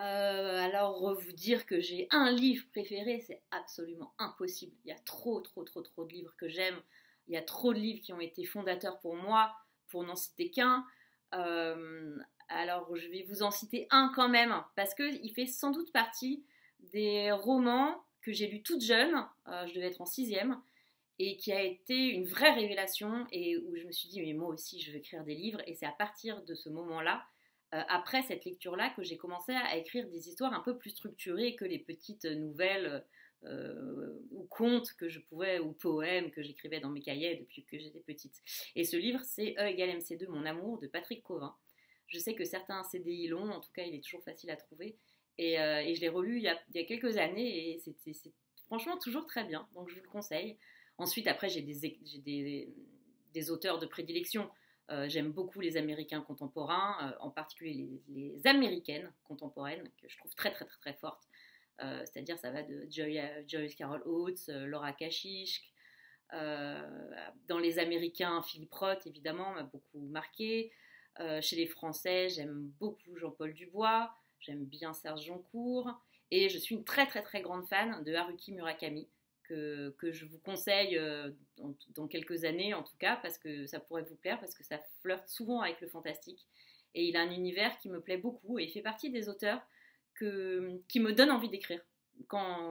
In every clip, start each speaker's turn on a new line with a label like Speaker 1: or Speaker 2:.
Speaker 1: Alors, vous dire que j'ai un livre préféré, c'est absolument impossible. Il y a trop de livres que j'aime. Il y a trop de livres qui ont été fondateurs pour moi, pour n'en citer qu'un. Euh, alors, je vais vous en citer un quand même, parce qu'il fait sans doute partie des romans que j'ai lus toute jeune, je devais être en sixième, et qui a été une vraie révélation, et où je me suis dit, mais moi aussi, je veux écrire des livres, et c'est à partir de ce moment-là, après cette lecture-là, que j'ai commencé à écrire des histoires un peu plus structurées que les petites nouvelles ou contes que je pouvais, ou poèmes que j'écrivais dans mes cahiers depuis que j'étais petite. Et ce livre, c'est E égale MC2, Mon amour, de Patrick Covin. Je sais que certains CDI l'ont, en tout cas, il est toujours facile à trouver. Et je l'ai relu il y a quelques années, et c'est franchement toujours très bien, donc je vous le conseille. Ensuite, après, des auteurs de prédilection. J'aime beaucoup les Américains contemporains, en particulier les Américaines contemporaines, que je trouve très fortes. C'est-à-dire, ça va de Joyce Carol Oates, Laura Kasich. Dans les Américains, Philippe Roth, évidemment, m'a beaucoup marqué. Chez les Français, j'aime beaucoup Jean-Paul Dubois, j'aime bien Serge Joncourt. Et je suis une très grande fan de Haruki Murakami, que je vous conseille dans quelques années en tout cas, parce que ça pourrait vous plaire, parce que ça flirte souvent avec le fantastique. Et il a un univers qui me plaît beaucoup, et il fait partie des auteurs qui me donnent envie d'écrire,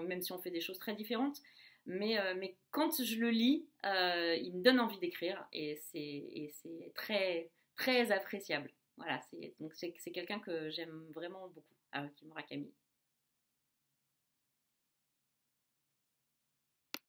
Speaker 1: même si on fait des choses très différentes. Mais quand je le lis, il me donne envie d'écrire, et c'est très appréciable. Voilà, donc c'est quelqu'un que j'aime vraiment beaucoup, Haruki Murakami.